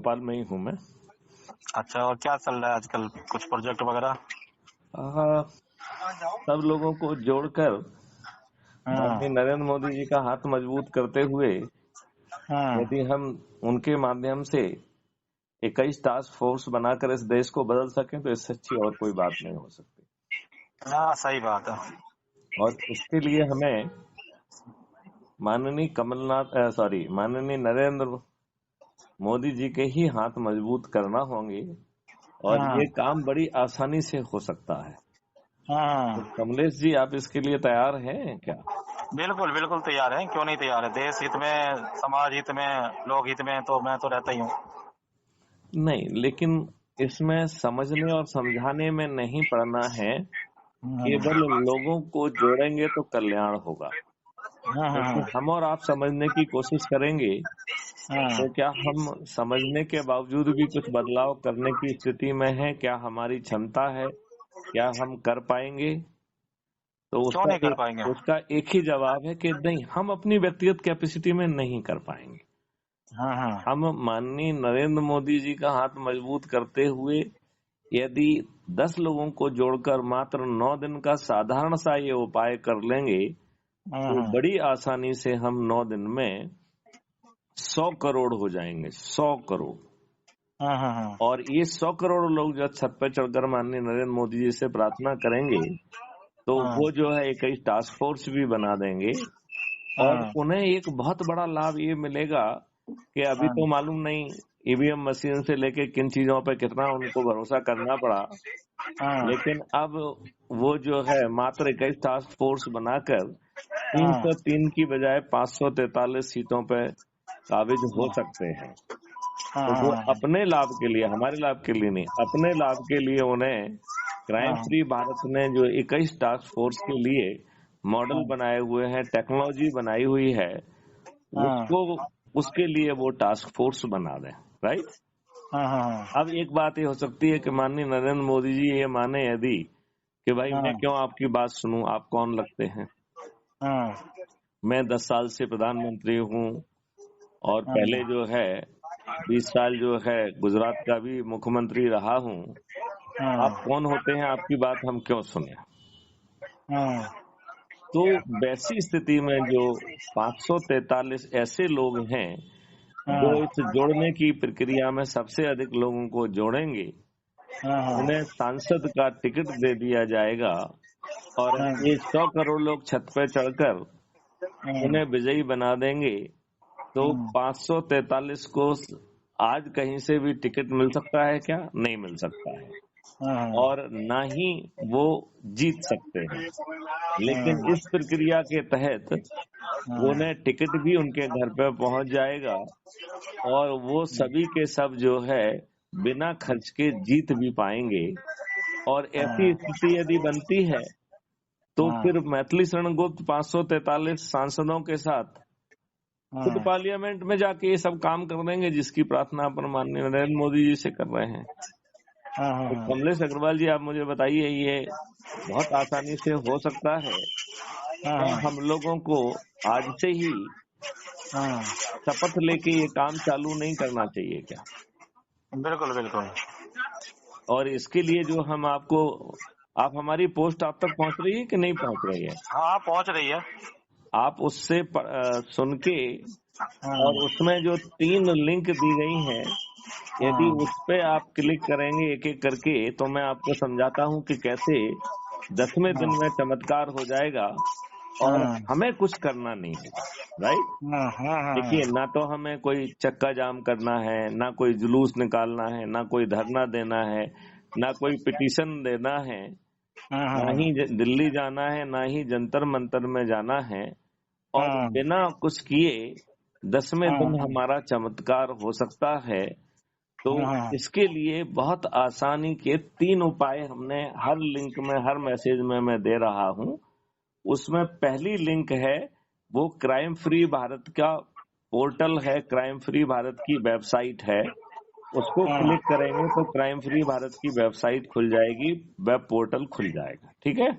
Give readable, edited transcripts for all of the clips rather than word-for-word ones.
भोपाल में ही हूँ मैं। अच्छा, और क्या चल रहा है आजकल, कुछ प्रोजेक्ट वगैरह? सब लोगों को जोड़कर माननीय हम्म नरेंद्र मोदी जी का हाथ मजबूत करते हुए हम्म यदि हम उनके माध्यम से 21 टास्क फोर्स बनाकर इस देश को बदल सकें तो इससे अच्छी और कोई बात नहीं हो सकती। हाँ, सही बात है। और इसके लिए हमें माननीय नरेंद्र मोदी जी के ही हाथ मजबूत करना होंगे और हम्म ये काम बड़ी आसानी से हो सकता है। तो हम्म कमलेश जी, आप इसके लिए तैयार हैं क्या? बिल्कुल बिल्कुल तैयार है, क्यों नहीं तैयार है। देश हित में, समाज हित में, लोक हित में तो मैं तो रहता ही हूँ। नहीं, लेकिन इसमें समझने और समझाने में नहीं पड़ना है, हम्म केवल लोगों को जोड़ेंगे तो कल्याण होगा। क्योंकि हम्म हम और आप समझने की कोशिश करेंगे हम्म तो क्या हम समझने के बावजूद भी कुछ बदलाव करने की स्थिति में हैं? क्या हमारी क्षमता है? क्या हम कर पाएंगे? तो क्यों नहीं कर पाएंगे? उसका एक ही जवाब है कि नहीं, हम अपनी व्यक्तिगत कैपेसिटी में नहीं कर पाएंगे। हम्म हम माननीय नरेंद्र मोदी जी का हाथ मजबूत करते हुए यदि 10 लोगों को जोड़कर मात्र 9 दिन का साधारण सा ये उपाय कर लेंगे तो हम्म बड़ी आसानी से हम 9 दिन में 100 करोड़ हो जाएंगे। 100 करोड़। हम्म और ये 100 करोड़ लोग जब छत पे चढ़कर माननीय नरेंद्र मोदी जी से प्रार्थना करेंगे तो हम्म वो जो है 21 टास्क फोर्स भी बना देंगे। और हम्म उन्हें एक बहुत बड़ा लाभ ये मिलेगा कि अभी तो मालूम नहीं ईवीएम मशीन से लेके किन चीजों पे कितना उनको भरोसा करना पड़ा, लेकिन अब वो जो है मात्र 21 टास्क फोर्स बनाकर 303 की बजाय 543 सीटों पे काबिज हो सकते हैं। तो वो अपने लाभ के लिए, हमारे लाभ के लिए नहीं, अपने लाभ के लिए उन्हें क्राइम फ्री भारत ने जो 21 टास्क फोर्स के लिए मॉडल बनाए हुए हैं, टेक्नोलॉजी बनाई हुई है, उसको उसके लिए वो टास्क फोर्स बना दें। राइट। अब एक बात ये हो सकती है कि माननीय नरेंद्र मोदी जी ये माने यदि कि भाई मैं क्यों आपकी बात सुनूं, आप कौन लगते हैं? मैं 10 साल से प्रधानमंत्री हूं और पहले जो है 20 साल जो है गुजरात का भी मुख्यमंत्री रहा हूं। आप कौन होते हैं, आपकी बात हम क्यों सुने? तो वैसी स्थिति में जो 543 ऐसे लोग हैं जो इस जोड़ने की प्रक्रिया में सबसे अधिक लोगों को जोड़ेंगे, उन्हें सांसद का टिकट दे दिया जाएगा और ये 100 करोड़ लोग छत पे चढ़कर उन्हें विजयी बना देंगे। तो 543 को आज कहीं से भी टिकट मिल सकता है क्या? नहीं मिल सकता है, और ना ही वो जीत सकते हैं। लेकिन इस प्रक्रिया के तहत उन्हें टिकट भी उनके घर पे पहुंच जाएगा और वो सभी के सब जो है बिना खर्च के जीत भी पाएंगे। और ऐसी स्थिति यदि बनती है तो फिर मैथिली शरण गुप्त 543 सांसदों के साथ खुद पार्लियामेंट में जाके ये सब काम कर देंगे जिसकी प्रार्थना अपन माननीय नरेंद्र मोदी जी से कर रहे हैं। तो कमलेश अग्रवाल जी, आप मुझे बताइए, ये बहुत आसानी से हो सकता है? क्या हम लोगों को आज से ही शपथ लेके ये काम चालू नहीं करना चाहिए क्या? बिल्कुल बिल्कुल। और इसके लिए जो हम आप हमारी पोस्ट आप तक पहुंच रही है कि नहीं पहुंच रही है? हाँ, पहुंच रही है। आप उससे सुन के, और उसमें जो 3 लिंक दी गई हैं, यदि उस पे आप क्लिक करेंगे एक एक करके तो मैं आपको समझाता हूं कि कैसे 10वें दिन में चमत्कार हो जाएगा और हमें कुछ करना नहीं है। राइट। देखिए, ना तो हमें कोई चक्का जाम करना है, ना कोई जुलूस निकालना है, ना कोई धरना देना है, ना कोई पिटीशन देना है, ना ही दिल्ली जाना है, ना ही जंतर मंतर में जाना है। और बिना कुछ किए 10वें दिन हमारा चमत्कार हो सकता है। तो इसके लिए बहुत आसानी के 3 उपाय हमने हर लिंक में, हर मैसेज में मैं दे रहा हूं। उसमें पहली लिंक है वो क्राइम फ्री भारत का पोर्टल है, क्राइम फ्री भारत की वेबसाइट है। उसको क्लिक करेंगे तो क्राइम फ्री भारत की वेबसाइट खुल जाएगी, वेब पोर्टल खुल जाएगा। ठीक है।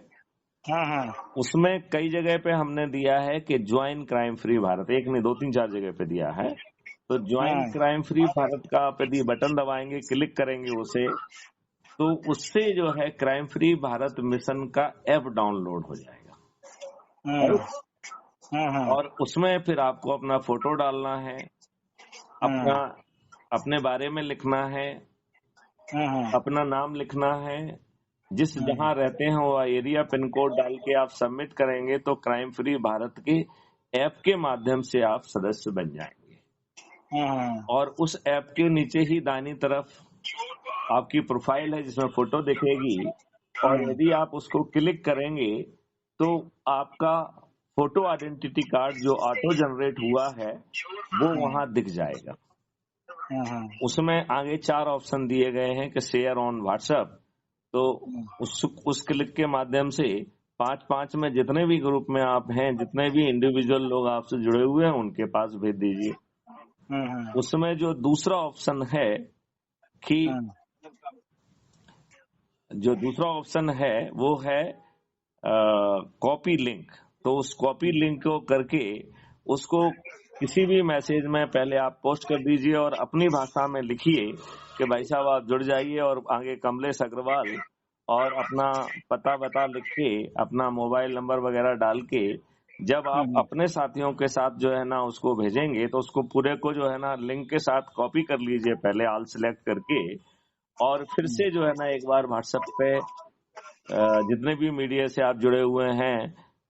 उसमें कई जगह पे हमने दिया है कि ज्वाइन क्राइम फ्री भारत, एक नहीं 2 3 4 जगह पे दिया है। तो ज्वाइन क्राइम फ्री भारत का आप यदि बटन दबाएंगे, क्लिक करेंगे उसे, तो उससे जो है क्राइम फ्री भारत मिशन का ऐप डाउनलोड हो जाएगा। और उसमें फिर आपको अपना फोटो डालना है, अपने बारे में लिखना है, अपना नाम लिखना है, जिस जहां रहते हैं वो एरिया पिन कोड डाल के आप सबमिट करेंगे तो क्राइम फ्री भारत के ऐप के माध्यम से आप सदस्य बन जाएंगे। और उस ऐप के नीचे ही दाहिनी तरफ आपकी प्रोफाइल है जिसमें फोटो दिखेगी, और यदि आप उसको क्लिक करेंगे तो आपका फोटो आइडेंटिटी कार्ड जो ऑटो जनरेट हुआ है वो वहां दिख जाएगा। उसमें आगे 4 ऑप्शन दिए गए हैं कि शेयर ऑन व्हाट्सएप, तो उस क्लिक के माध्यम से 5-5 में जितने भी ग्रुप में आप हैं, जितने भी इंडिविजुअल लोग आपसे जुड़े हुए हैं उनके पास भेज दीजिए। उसमें जो दूसरा ऑप्शन है कि वो है कॉपी लिंक, तो उस कॉपी लिंक को करके उसको किसी भी मैसेज में पहले आप पोस्ट कर दीजिए और अपनी भाषा में लिखिए कि भाई साहब आप जुड़ जाइए, और आगे कमलेश अग्रवाल और अपना पता बता लिख के, अपना मोबाइल नंबर वगैरह डाल के जब आप अपने साथियों के साथ जो है ना उसको भेजेंगे तो उसको पूरे को जो है ना लिंक के साथ कॉपी कर लीजिए पहले ऑल सिलेक्ट करके, और फिर से जो है ना एक बार व्हाट्सएप पे जितने भी मीडिया से आप जुड़े हुए हैं,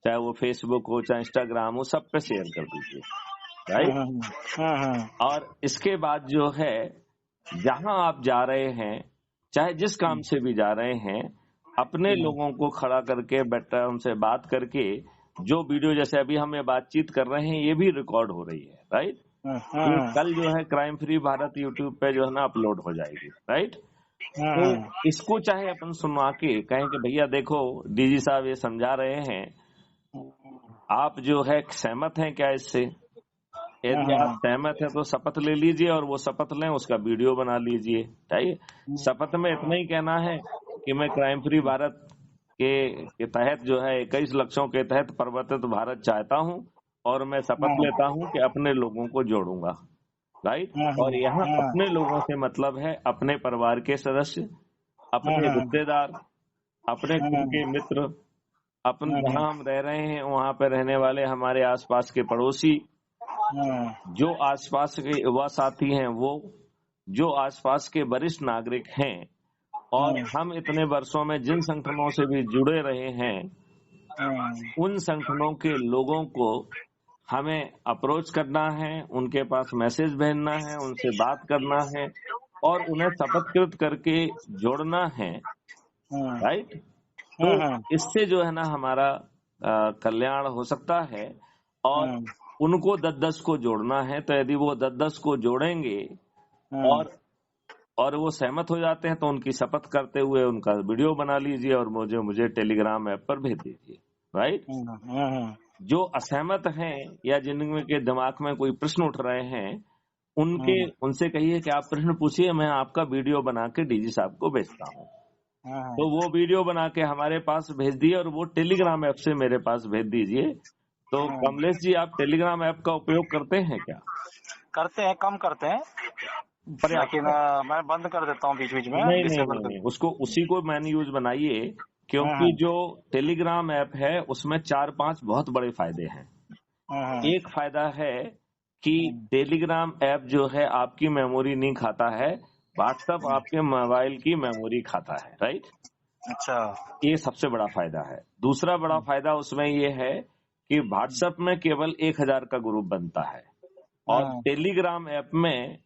चाहे वो फेसबुक हो चाहे इंस्टाग्राम हो, सब पे शेयर कर दीजिए, राइट। और इसके बाद जो है जहां आप जा रहे हैं, चाहे जिस काम से भी जा रहे हैं, अपने लोगों को खड़ा करके बैठा उनसे बात करके, जो वीडियो जैसे अभी हम ये बातचीत कर रहे हैं ये भी रिकॉर्ड हो रही है, राइट। ये कल जो है क्राइम फ्री भारत यूट्यूब पे जो है ना अपलोड हो जाएगी, राइट। तो इसको चाहे अपन सुनवा के कहें कि भैया देखो डीजी साहब ये समझा रहे हैं, आप जो है सहमत हैं क्या इससे? यदि आप सहमत है तो शपथ ले लीजिए और वो शपथ लें, उसका वीडियो बना लीजिए। चाहिए शपथ में इतना ही कहना है कि मैं क्राइम फ्री भारत के तहत जो है 21 लक्ष्यों के तहत परिवर्तित भारत चाहता हूं, और मैं शपथ लेता हूं कि अपने लोगों को जोड़ूंगा, राइट। और यहाँ अपने लोगों से मतलब है अपने परिवार के सदस्य, अपने रिश्तेदार, अपने खुद के मित्र, अपन जहाँ हम रह रहे हैं वहां पे रहने वाले हमारे आसपास के पड़ोसी, जो आसपास के युवा साथी हैं, वो जो आसपास के वरिष्ठ नागरिक हैं, और हम इतने वर्षों में जिन संगठनों से भी जुड़े रहे हैं उन संगठनों के लोगों को हमें अप्रोच करना है, उनके पास मैसेज भेजना है, उनसे बात करना है और उन्हें शपथकृत करके जोड़ना है, राइट। तो इससे जो है ना हमारा कल्याण हो सकता है, और उनको 10-10 को जोड़ना है। तो यदि वो 10-10 को जोड़ेंगे और वो सहमत हो जाते हैं तो उनकी शपथ करते हुए उनका वीडियो बना लीजिए और मुझे टेलीग्राम ऐप पर भेज दीजिए, राइट। जो असहमत हैं या जिनके दिमाग में कोई प्रश्न उठ रहे हैं उनसे कहिए कि आप प्रश्न पूछिए, मैं आपका वीडियो बना के डीजी साहब को भेजता हूँ। तो वो वीडियो बना के हमारे पास भेज दिए और वो टेलीग्राम ऐप से मेरे पास भेज दीजिए। तो कमलेश जी, आप टेलीग्राम ऐप का उपयोग करते हैं क्या? करते हैं, कम करते हैं, लेकिन मैं बंद कर देता हूँ बीच बीच में। नहीं, उसको उसी को मैन यूज बनाइए, क्योंकि जो टेलीग्राम ऐप है उसमें 4-5 बहुत बड़े फायदे हैं। एक फायदा है कि टेलीग्राम ऐप जो है आपकी मेमोरी नहीं खाता है, व्हाट्सएप आपके मोबाइल की मेमोरी खाता है, राइट। अच्छा, ये सबसे बड़ा फायदा है। दूसरा बड़ा फायदा उसमें ये है कि व्हाट्सएप में केवल 1000 का ग्रुप बनता है और टेलीग्राम ऐप में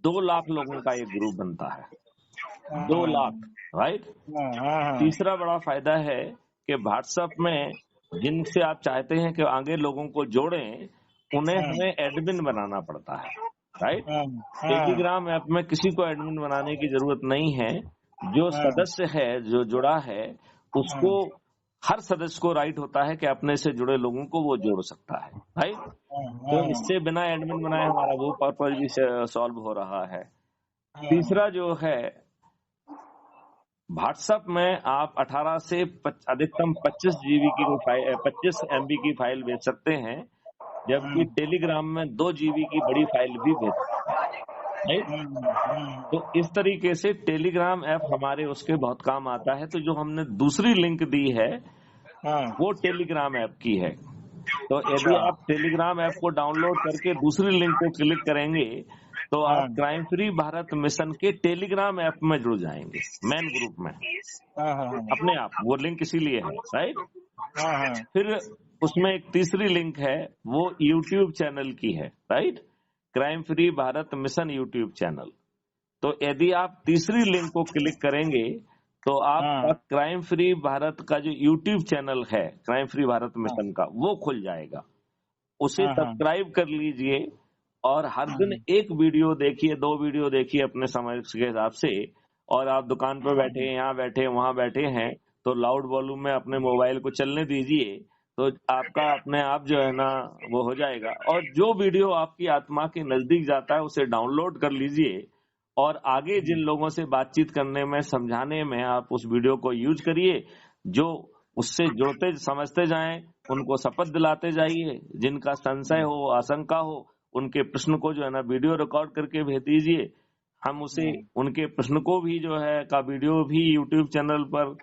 2 लाख लोगों का एक ग्रुप बनता है, 2 लाख, राइट। तीसरा बड़ा फायदा है कि व्हाट्सएप में जिनसे आप चाहते हैं कि आगे लोगों को जोड़ें, उन्हें हमें एडमिन बनाना पड़ता है, राइट। टेलीग्राम ऐप में किसी को एडमिन बनाने की जरूरत नहीं है। जो सदस्य है, जो जुड़ा है, उसको हर सदस्य को राइट होता है कि अपने से जुड़े लोगों को वो जोड़ सकता है, राइट। तो इससे बिना एडमिन बनाए हमारा वो पर्पज भी सॉल्व हो रहा है। तीसरा जो है, व्हाट्सएप में आप 18 से अधिकतम 25 MB की फाइल भेज सकते हैं, जबकि टेलीग्राम में 2 GB की बड़ी फाइल भी भेज सकता है, राइट। तो इस तरीके से टेलीग्राम ऐप हमारे उसके बहुत काम आता है। तो जो हमने दूसरी लिंक दी है वो टेलीग्राम ऐप की है। तो यदि आप टेलीग्राम ऐप को डाउनलोड करके दूसरी लिंक को क्लिक करेंगे तो आप क्राइम फ्री भारत मिशन के टेलीग्राम ऐप में जुड़ जाएंगे, मेन ग्रुप में अपने आप। वो लिंक इसीलिए है, राइट। फिर उसमें एक तीसरी लिंक है, वो यूट्यूब चैनल की है, right, crime free Bharat mission YouTube channel. तो यदि आप तीसरी लिंक को क्लिक करेंगे तो आपका क्राइम फ्री भारत का जो यूट्यूब चैनल है क्राइम फ्री भारत मिशन का, वो खुल जाएगा। उसे सब्सक्राइब कर लीजिए और हर दिन एक वीडियो देखिए, 2 वीडियो देखिए अपने समय के हिसाब से। और आप दुकान पर बैठे हैं, यहाँ बैठे, वहां बैठे हैं, तो लाउड वॉल्यूम में अपने मोबाइल को चलने दीजिए, तो आपका अपने आप जो है ना वो हो जाएगा। और जो वीडियो आपकी आत्मा के नजदीक जाता है उसे डाउनलोड कर लीजिए और आगे जिन लोगों से बातचीत करने में, समझाने में आप उस वीडियो को यूज करिए। जो उससे जुड़ते समझते जाएं, उनको शपथ दिलाते जाइए। जिनका संशय हो, आशंका हो, उनके प्रश्न को जो है ना वीडियो रिकॉर्ड करके भेज दीजिए। हम उसे उनके प्रश्न को भी जो है का वीडियो भी यूट्यूब चैनल पर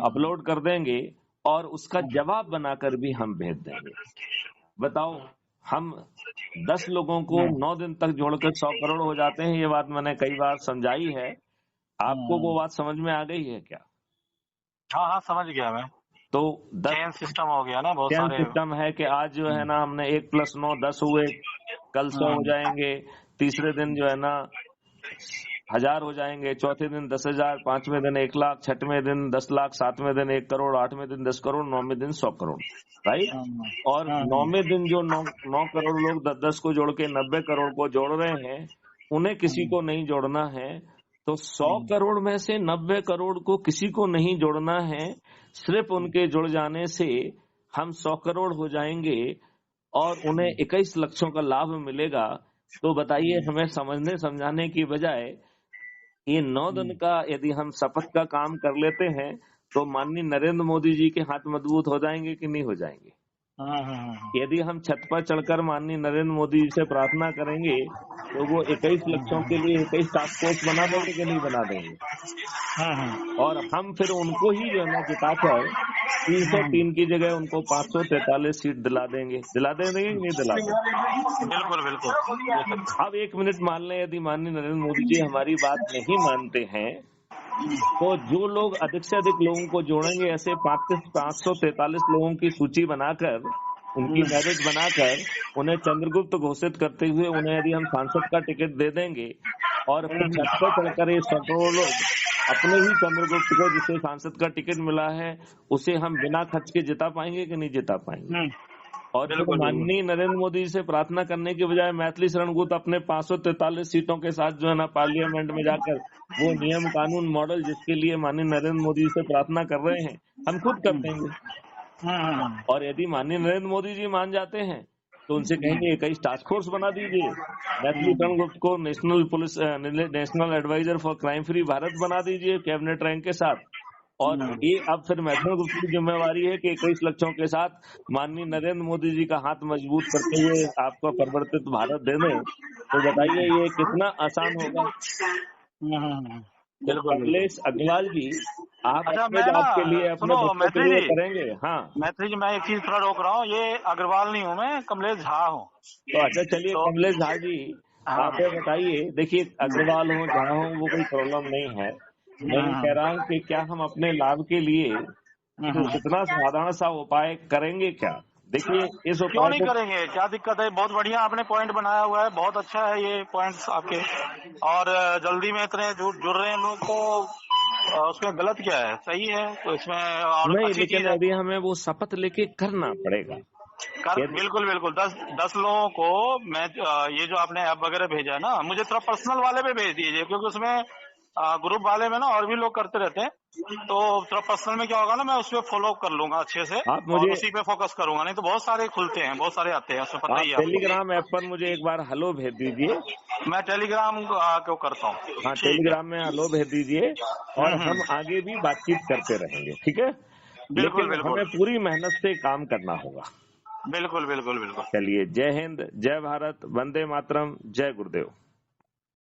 अपलोड कर देंगे और उसका जवाब बनाकर भी हम भेज देंगे। बताओ, हम 10 लोगों को 9 दिन तक जोड़कर 100 करोड़ हो जाते हैं। ये बात मैंने कई बार समझाई है। आपको वो बात समझ में आ गई है क्या? हाँ, समझ गया मैं। तो 10 चेन सिस्टम हो गया ना, बहुत सारे सिस्टम है कि आज जो है ना हमने 1 + 9 10 हुए, कल 100 हो जाएंगे, तीसरे दिन जो है ना 1000 हो जाएंगे, चौथे दिन 10,000, 5वें दिन 1 लाख, 6वें दिन 10 लाख, 7वें दिन 1 करोड़, 8वें दिन 10 करोड़, 9वें दिन 100 करोड़, राइट। और 9वें दिन जो 9 करोड़ लोग 10-10 को जोड़ के 90 करोड़ को जोड़ रहे हैं, उन्हें किसी को नहीं जोड़ना है। तो 100 करोड़ में से 90 करोड़ को किसी को नहीं जोड़ना है। सिर्फ उनके जुड़ जाने से हम 100 करोड़ हो जाएंगे और उन्हें 21 लक्षों का लाभ मिलेगा। तो बताइए, हमें समझने समझाने की बजाय ये 9 दिन का यदि हम शपथ का काम कर लेते हैं तो माननीय नरेंद्र मोदी जी के हाथ मजबूत हो जाएंगे कि नहीं हो जाएंगे? यदि हम छत पर चढ़कर माननीय नरेंद्र मोदी जी से प्रार्थना करेंगे तो वो 21 लक्षों के लिए 21 टास्क फोर्स बना देंगे कि नहीं बना देंगे? और हम फिर उनको ही जो है ना जिताकर 303 की जगह उनको 543 सीट दिला देंगे कि नहीं दिला देंगे? बिल्कुल बिल्कुल। अब 1 मिनट मान लें, यदि माननीय नरेंद्र मोदी जी हमारी बात नहीं मानते हैं तो जो लोग अधिक से अधिक लोगों को जोड़ेंगे, ऐसे 543 लोगों की सूची बनाकर, उनकी मेरिट बनाकर उन्हें चंद्रगुप्त घोषित करते हुए उन्हें यदि हम सांसद का टिकट दे देंगे और फिर छत पर चढ़कर ये सैकड़ों लोग अपने ही चंद्रगुप्त को, जिसे सांसद का टिकट मिला है, उसे हम बिना खर्च के जिता पाएंगे कि नहीं जिता पाएंगे? और फिर माननीय नरेंद्र मोदी से प्रार्थना करने के बजाय मैथिली शरण गुट अपने 543 सीटों के साथ जो है ना पार्लियामेंट में जाकर वो नियम कानून मॉडल जिसके लिए माननीय नरेंद्र मोदी से प्रार्थना कर रहे हैं, हम खुद कर देंगे। और यदि माननीय नरेंद्र मोदी जी मान जाते हैं तो उनसे कहेंगे 21 टास्क फोर्स बना दीजिए, मैथिली शरण गुट को national adviser for crime free Bharat बना दीजिए कैबिनेट रैंक के साथ। और ये अब फिर मैथिली गुप्त की जिम्मेवारी है कि 21 लक्षों के साथ माननीय नरेंद्र मोदी जी का हाथ मजबूत करते हुए आपको परिवर्तित भारत दे दें। तो बताइए ये कितना आसान होगा। तो कमलेश अग्रवाल जी, आप अपने बात के लिए अपने बच्चों के लिए करेंगे? हाँ मैथिली जी, मैं एक चीज थोड़ा रोक रहा हूँ, ये अग्रवाल नहीं हूँ मैं, कमलेश झा हूँ। तो अच्छा चलिए कमलेश झा जी, आप ये बताइए, देखिए अग्रवाल हो झा हो वो कोई प्रॉब्लम नहीं है। मैं कह रहा हूँ कि क्या हम अपने लाभ के लिए तो इतना साधारण सा उपाय करेंगे क्या? देखिए इस क्यों नहीं करेंगे, क्या दिक्कत है? बहुत बढ़िया आपने पॉइंट बनाया हुआ है, बहुत अच्छा है ये पॉइंट्स आपके। और जल्दी में इतने जुड़ रहे हैं लोग, तो उसमें गलत क्या है? सही है। तो इसमें और नहीं, लेकिन यदि हमें वो शपथ लेके करना पड़ेगा। बिल्कुल बिल्कुल। 10 लोगों को मैं ये जो आपने ऐप वगैरह भेजा है ना, मुझे थोड़ा पर्सनल वाले पे भेज दीजिए, क्योंकि उसमें ग्रुप वाले में ना और भी लोग करते रहते हैं। तो थोड़ा पर्सनल में क्या होगा ना, मैं उस पर फॉलो कर लूंगा अच्छे से और उसी पे फोकस करूंगा। नहीं तो बहुत सारे खुलते हैं, बहुत सारे आते हैं, उसमें पता ही है। टेलीग्राम ऐप पर मुझे एक बार हेलो भेज दीजिए। मैं टेलीग्राम को करता हूँ। हाँ, टेलीग्राम में हेलो भेज दीजिए और हम आगे भी बातचीत करते रहेंगे, ठीक है? बिल्कुल लेकिन बिल्कुल। हमें पूरी मेहनत से काम करना होगा। बिल्कुल बिल्कुल बिल्कुल। चलिए, जय हिंद, जय भारत, वंदे मातरम, जय गुरुदेव।